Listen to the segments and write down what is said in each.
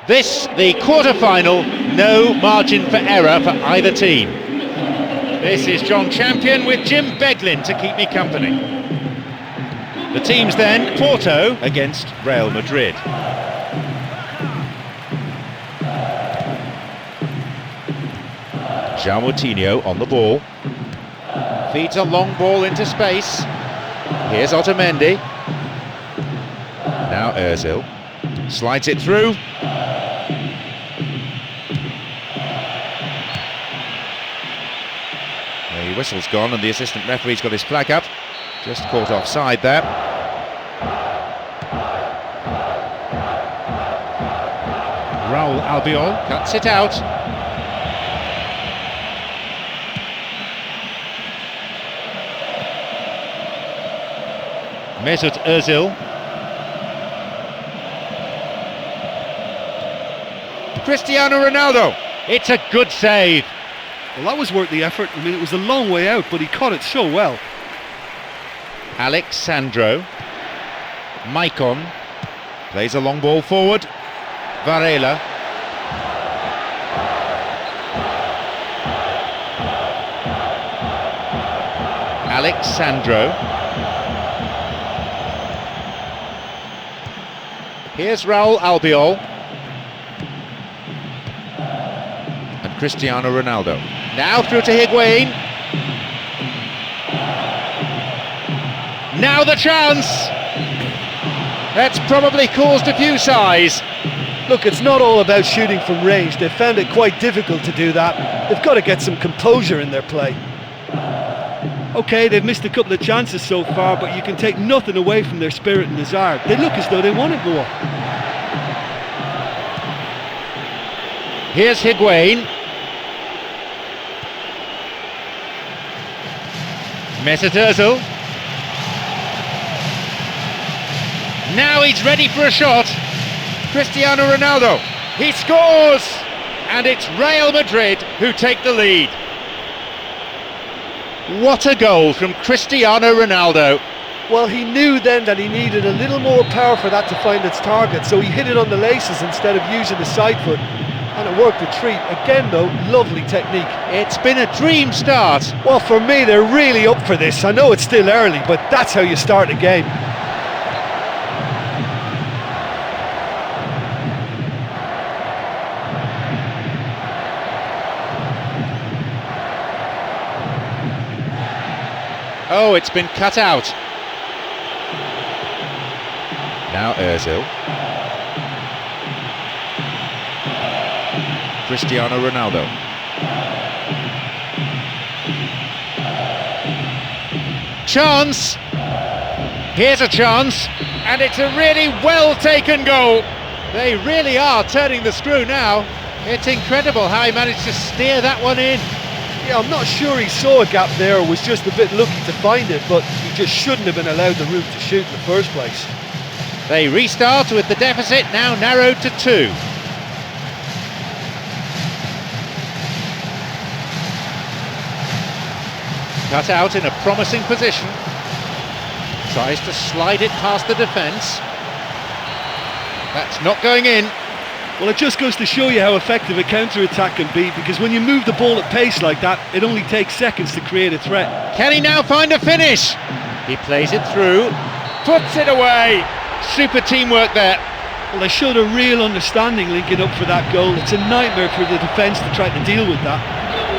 This, the quarter-final, no margin for error for either team. This is John Champion with Jim Beglin to keep me company. The teams then, Porto against Real Madrid. João Moutinho on the ball. Feeds a long ball into space. Here's Otamendi. Now Ozil. Slides it through. The whistle's gone and the assistant referee's got his flag up. Just caught offside there. Raul Albiol cuts it out. Mesut Ozil. Cristiano Ronaldo. It's a good save. Well, that was worth the effort. I mean, it was a long way out, but he caught it so well. Alex Sandro. Maicon plays a long ball forward. Varela. Alex Sandro. Here's Raul Albiol. And Cristiano Ronaldo. Now through to Higuain. Now the chance! That's probably caused a few sighs. Look, it's not all about shooting from range. They've found it quite difficult to do that. They've got to get some composure in their play. OK, they've missed a couple of chances so far, but you can take nothing away from their spirit and desire. They look as though they want it more. Here's Higuain. Mesut Ozil. Now he's ready for a shot. Cristiano Ronaldo. He scores! And it's Real Madrid who take the lead. What a goal from Cristiano Ronaldo. Well, he knew then that he needed a little more power for that to find its target, so he hit it on the laces instead of using the side foot. And it worked a treat. Again though, lovely technique. It's been a dream start. Well, for me, they're really up for this. I know it's still early, but that's how you start a game. Oh, it's been cut out. Now Ozil. Cristiano Ronaldo. Chance! Here's a chance, and it's a really well-taken goal. They really are turning the screw now. It's incredible how he managed to steer that one in. Yeah, I'm not sure he saw a gap there or was just a bit lucky to find it, but he just shouldn't have been allowed the room to shoot in the first place. They restart with the deficit now narrowed to 2. Cut out in a promising position. Tries to slide it past the defence. That's not going in. Well, it just goes to show you how effective a counter-attack can be, because when you move the ball at pace like that, it only takes seconds to create a threat. Can he now find a finish? He plays it through, puts it away. Super teamwork there. Well, they showed a real understanding linking up for that goal. It's a nightmare for the defence to try to deal with that.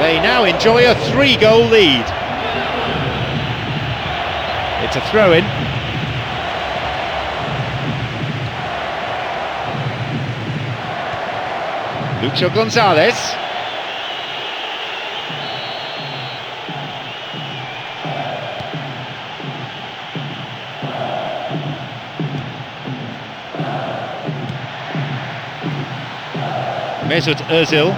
They now enjoy a 3-goal lead. It's a throw-in. Lucho Gonzalez. Mesut Ozil.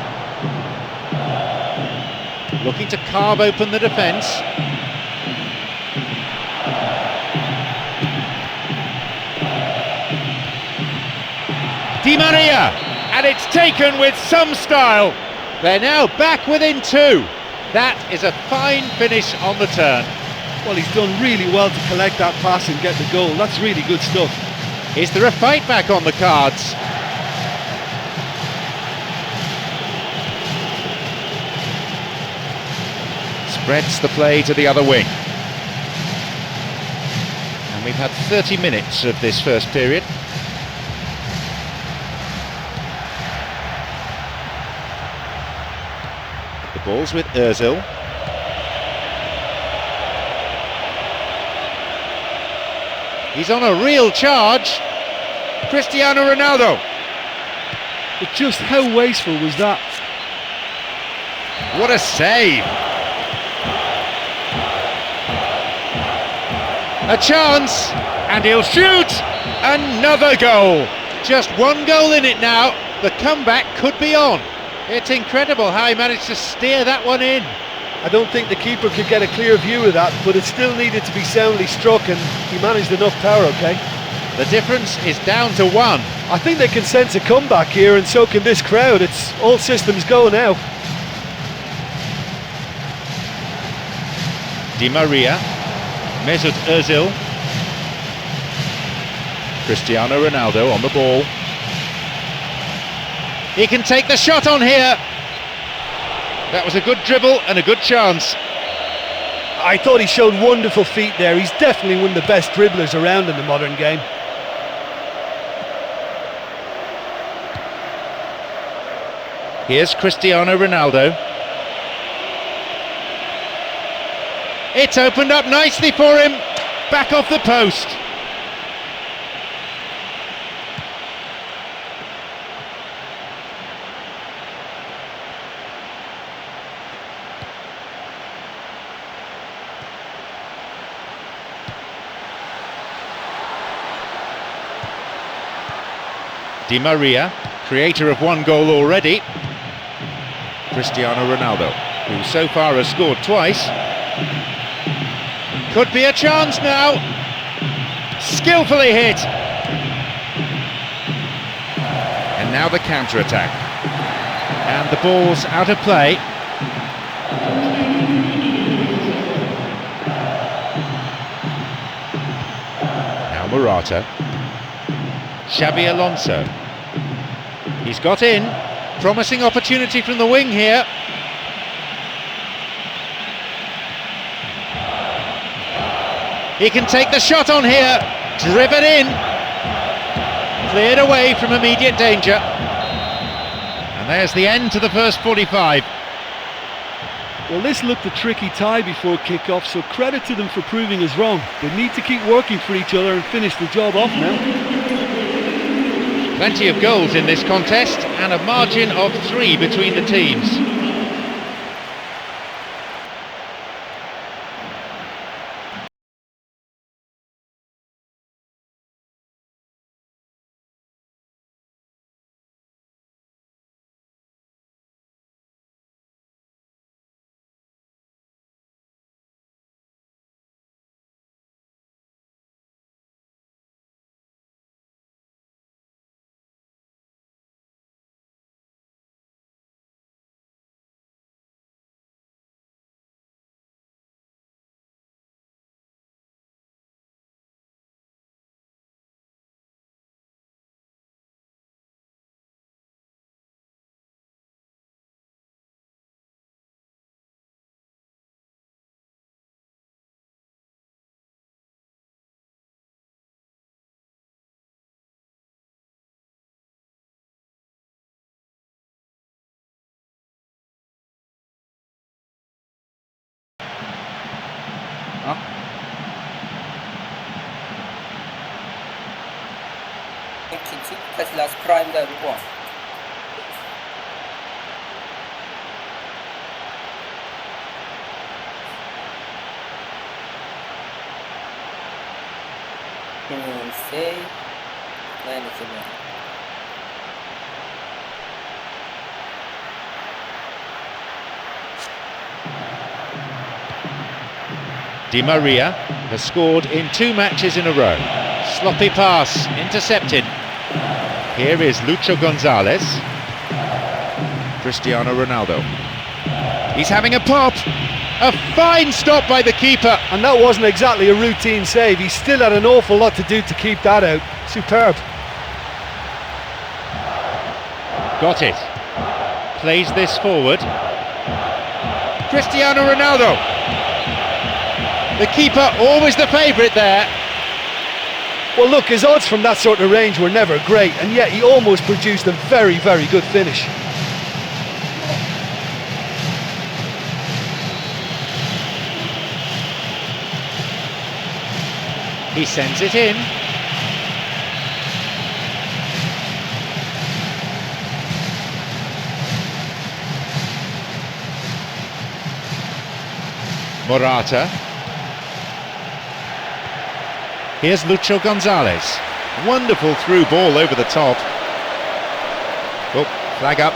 Looking to carve open the defence. Di Maria, and it's taken with some style. They're now back within 2. That is a fine finish on the turn. Well, he's done really well to collect that pass and get the goal. That's really good stuff. Is there a fight back on the cards? Spreads the play to the other wing. And we've had 30 minutes of this first period. The ball's with Ozil. He's on a real charge. Cristiano Ronaldo. But just how wasteful was that? What a save. A chance, and he'll shoot. Another goal. Just one goal in it now. The comeback could be on. It's incredible how he managed to steer that one in. I don't think the keeper could get a clear view of that, but it still needed to be soundly struck, and he managed enough power, okay? The difference is down to one. I think they can sense a comeback here, and so can this crowd. It's all systems go now. Di Maria, Mesut Ozil, Cristiano Ronaldo on the ball. He can take the shot on here. That was a good dribble and a good chance. I thought he showed wonderful feet there. He's definitely one of the best dribblers around in the modern game. Here's Cristiano Ronaldo. It's opened up nicely for him. Back off the post. Di Maria, creator of one goal already. Cristiano Ronaldo, who so far has scored twice. Could be a chance now. Skillfully hit. And now the counter-attack. And the ball's out of play. Now Morata. Xabi Alonso. He's got in. Promising opportunity from the wing here. He can take the shot on here. Driven in. Cleared away from immediate danger. And there's the end to the first 45. Well, this looked a tricky tie before kick-off, so credit to them for proving us wrong. They need to keep working for each other and finish the job off now. Plenty of goals in this contest and a margin of 3 between the teams. İkinci Casillas Prime'da bu. Não sei. Não é nesse momento. Di Maria has scored in 2 matches in a row. Sloppy pass, intercepted. Here is Lucho Gonzalez. Cristiano Ronaldo. He's having a pop. A fine stop by the keeper. And that wasn't exactly a routine save. He still had an awful lot to do to keep that out. Superb. Got it. Plays this forward. Cristiano Ronaldo. The keeper always the favourite there. Well, look, his odds from that sort of range were never great, and yet he almost produced a very, very good finish. He sends it in. Morata. Here's Lucho Gonzalez. Wonderful through ball over the top. Oh, flag up.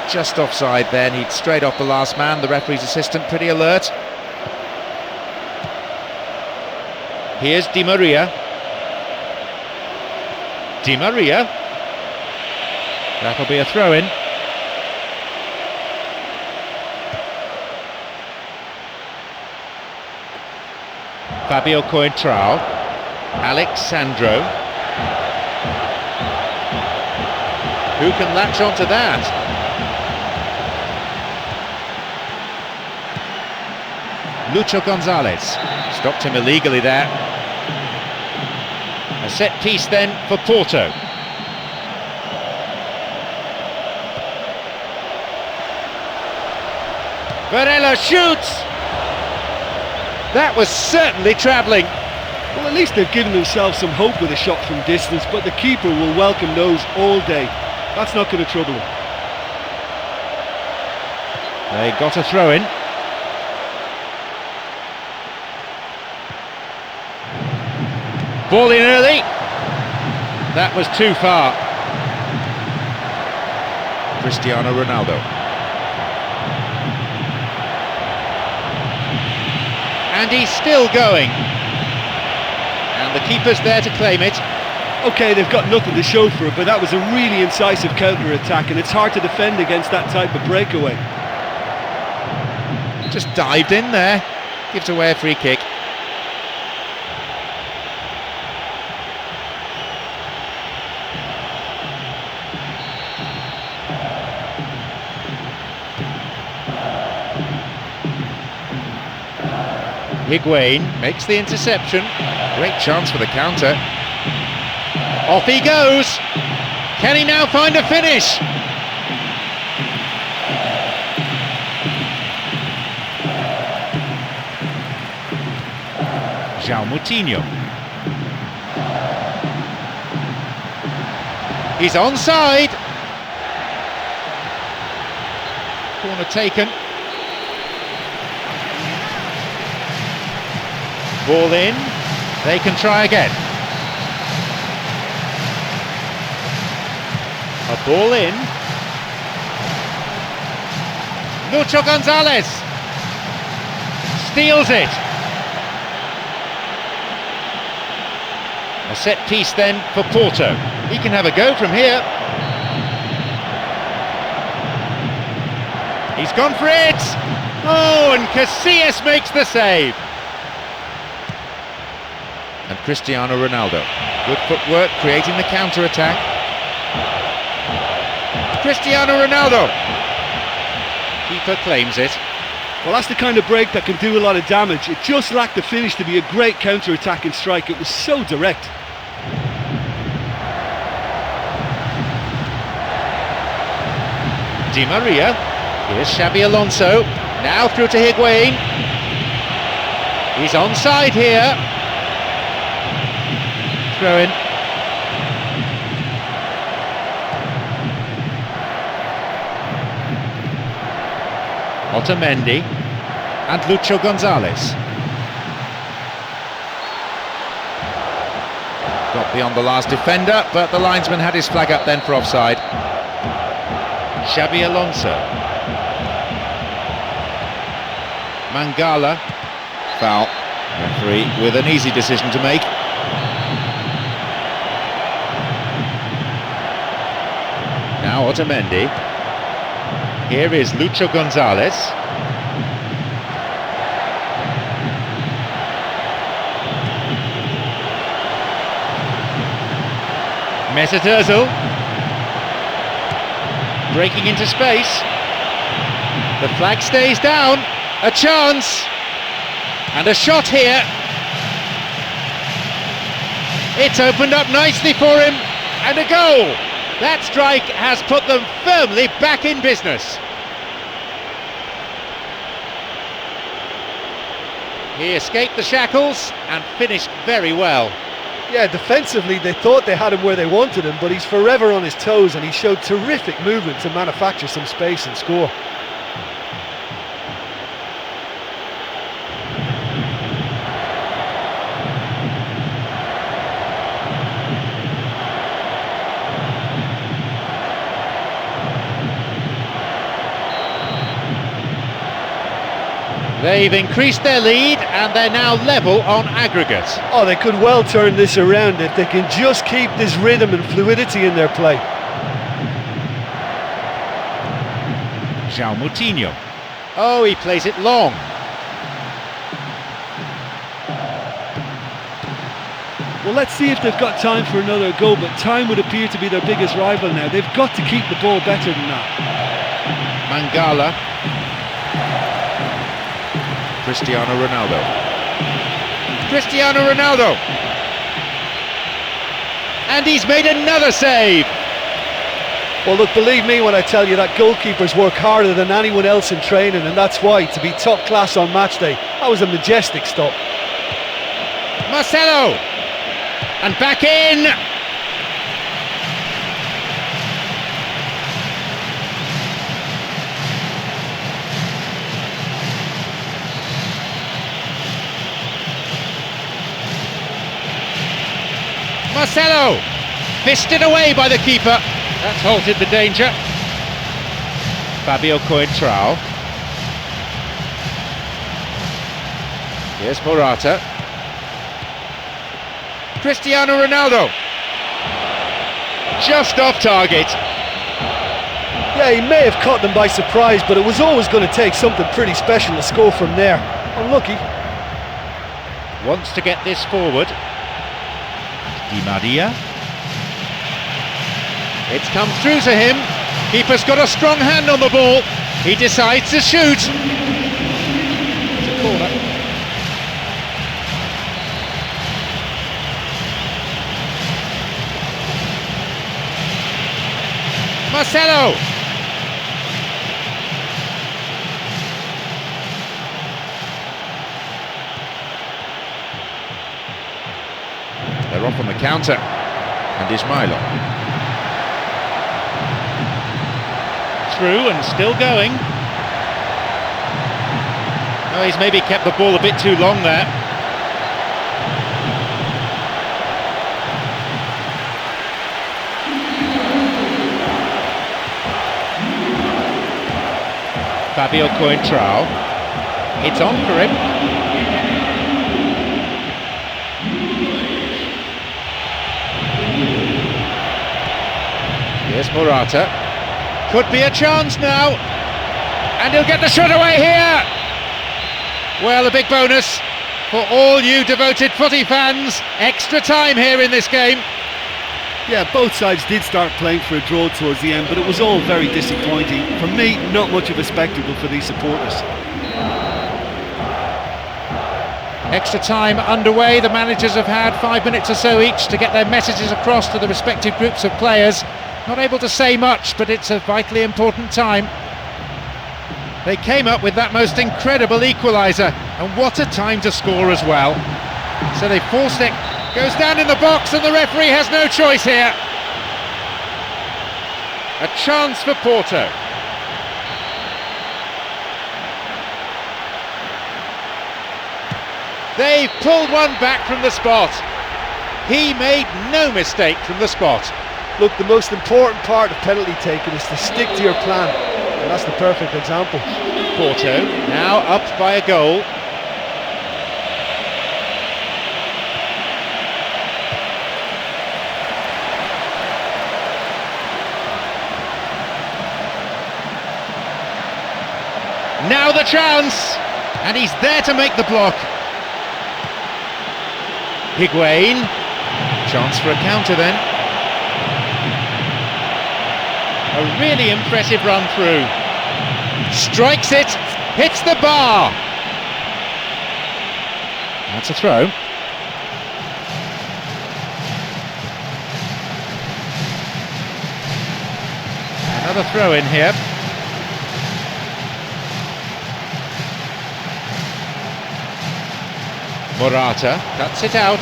Just offside there. He'd straight off the last man. The referee's assistant pretty alert. Here's Di Maria. Di Maria. That'll be a throw-in. Fabio Coentrao. Alexandro. Who can latch onto that? Lucho Gonzalez. Stopped him illegally there. A set piece then for Porto. Varela shoots! That was certainly travelling. Well, at least they've given themselves some hope with a shot from distance, but the keeper will welcome those all day. That's not going to trouble him. They got a throw in. Ball in early. That was too far. Cristiano Ronaldo. And he's still going. And the keeper's there to claim it. OK, they've got nothing to show for it, but that was a really incisive counter-attack, and it's hard to defend against that type of breakaway. Just dived in there. Gives away a free kick. Higuain makes the interception. Great chance for the counter. Off he goes. Can he now find a finish? João Moutinho. He's onside. Corner taken. Ball in, they can try again. A ball in. Lucho Gonzalez steals it. A set piece then for Porto. He can have a go from here. He's gone for it. Oh, and Casillas makes the save. And Cristiano Ronaldo. Good footwork, creating the counter-attack. Cristiano Ronaldo. Keeper claims it. Well, that's the kind of break that can do a lot of damage. It just lacked the finish to be a great counter-attacking strike. It was so direct. Di Maria. Here's Xabi Alonso. Now through to Higuain. He's onside here. Throw in. Otamendi and Lucho Gonzalez. Got beyond the last defender, but the linesman had his flag up then for offside. Xabi Alonso. Mangala. Foul. Referee with an easy decision to make. Now Otamendi. Here is Lucho Gonzalez. Mesut Ozil. Breaking into space. The flag stays down. A chance. And a shot here. It's opened up nicely for him, and a goal! That strike has put them firmly back in business. He escaped the shackles and finished very well. Yeah, defensively they thought they had him where they wanted him, but he's forever on his toes and he showed terrific movement to manufacture some space and score. They've increased their lead and they're now level on aggregate. Oh, they could well turn this around if they can just keep this rhythm and fluidity in their play. João Moutinho. Oh, he plays it long. Well, let's see if they've got time for another goal, but time would appear to be their biggest rival now. They've got to keep the ball better than that. Mangala. Cristiano Ronaldo. Cristiano Ronaldo! And he's made another save! Well, look, believe me when I tell you that goalkeepers work harder than anyone else in training, and that's why, to be top class on match day, that was a majestic stop. Marcelo! And back in! Marcelo, fisted away by the keeper. That's halted the danger. Fabio Coentrao. Here's Morata. Cristiano Ronaldo. Just off target. Yeah, he may have caught them by surprise, but it was always going to take something pretty special to score from there. Unlucky. Wants to get this forward. Di Maria. It's come through to him. Keeper's got a strong hand on the ball. He decides to shoot. It's a corner. Marcelo. They're off on the counter, and Ismailo. Through and still going. Oh, he's maybe kept the ball a bit too long there. Fabio Coentrao. It's on for him. Here's Morata. Could be a chance now. And he'll get the shot away here. Well, a big bonus for all you devoted footy fans. Extra time here in this game. Yeah, both sides did start playing for a draw towards the end, but it was all very disappointing. For me, not much of a spectacle for these supporters. Extra time underway. The managers have had 5 minutes or so each to get their messages across to the respective groups of players. Not able to say much, but it's a vitally important time. They came up with that most incredible equaliser, and what a time to score as well. So they forced it, goes down in the box, and the referee has no choice here. A chance for Porto. They've pulled one back from the spot. He made no mistake from the spot. Look, the most important part of penalty taking is to stick to your plan, and that's the perfect example. Porto now up by a goal. Now the chance, and he's there to make the block. Higuain, chance for a counter then. A really impressive run through. Strikes it, hits the bar. That's a throw. Another throw in here. Morata cuts it out.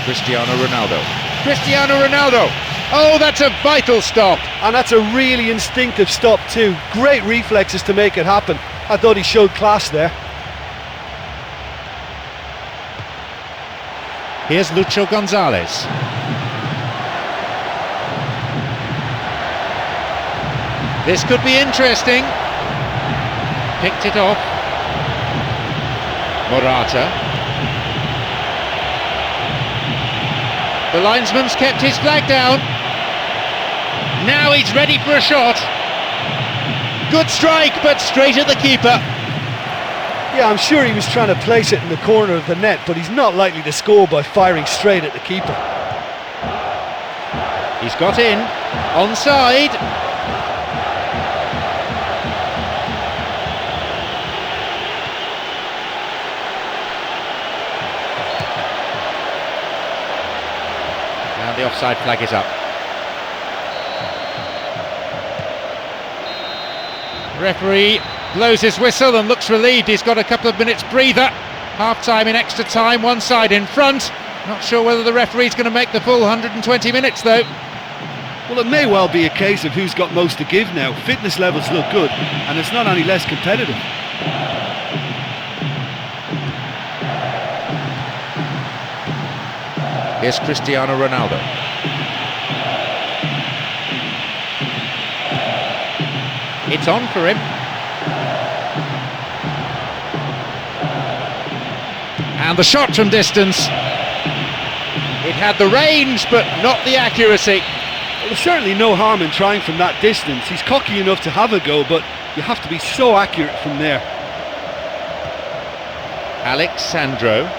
Cristiano Ronaldo. Cristiano Ronaldo! Oh, that's a vital stop! And that's a really instinctive stop too. Great reflexes to make it happen. I thought he showed class there. Here's Lucho Gonzalez. This could be interesting. Picked it off. Morata. The linesman's kept his flag down. Now he's ready for a shot. Good strike, but straight at the keeper. Yeah, I'm sure he was trying to place it in the corner of the net, but he's not likely to score by firing straight at the keeper. He's got in. Onside. And the offside flag is up. Referee blows his whistle and looks relieved. He's got a couple of minutes breather. Half time in extra time, one side in front. Not sure whether the referee's going to make the full 120 minutes though. Well, it may well be a case of who's got most to give now. Fitness levels look good, and it's not any less competitive. Here's Cristiano Ronaldo. It's on for him. And the shot from distance. It had the range, but not the accuracy. Well, there's certainly no harm in trying from that distance. He's cocky enough to have a go, but you have to be so accurate from there. Alexandro.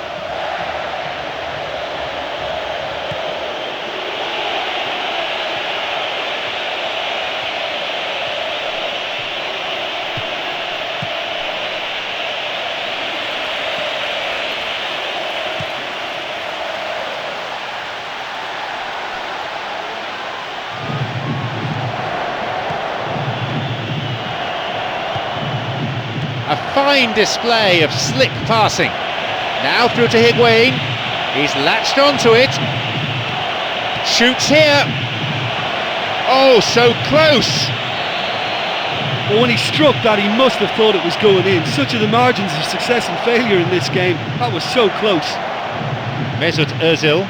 A fine display of slick passing. Now through to Higuain. He's latched onto it. Shoots here. Oh, so close. Well, when he struck that, he must have thought it was going in. Such are the margins of success and failure in this game. That was so close. Mesut Ozil.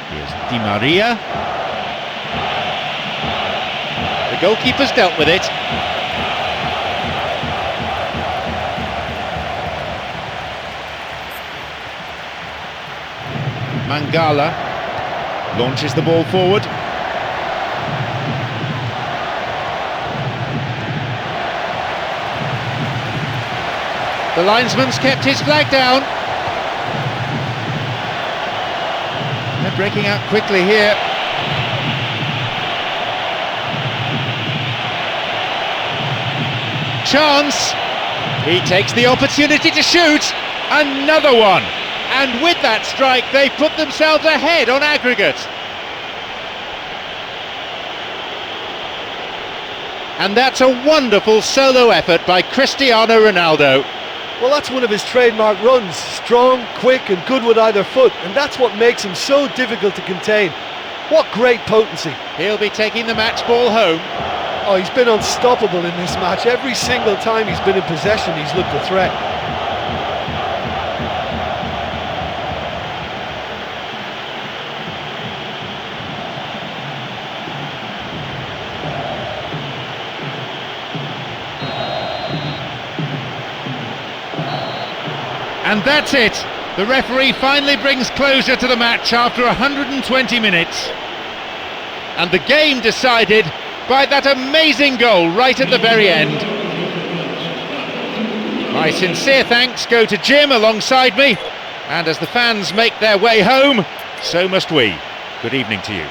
Here's Di Maria. The goalkeeper's dealt with it. Mangala launches the ball forward. The linesman's kept his flag down. They're breaking out quickly here. Chance. He takes the opportunity to shoot. Another one. And with that strike, they put themselves ahead on aggregate. And that's a wonderful solo effort by Cristiano Ronaldo. Well, that's one of his trademark runs. Strong, quick and good with either foot. And that's what makes him so difficult to contain. What great potency. He'll be taking the match ball home. Oh, he's been unstoppable in this match. Every single time he's been in possession, he's looked a threat. And that's it. The referee finally brings closure to the match after 120 minutes. And the game decided by that amazing goal right at the very end. My sincere thanks go to Jim alongside me. And as the fans make their way home, so must we. Good evening to you.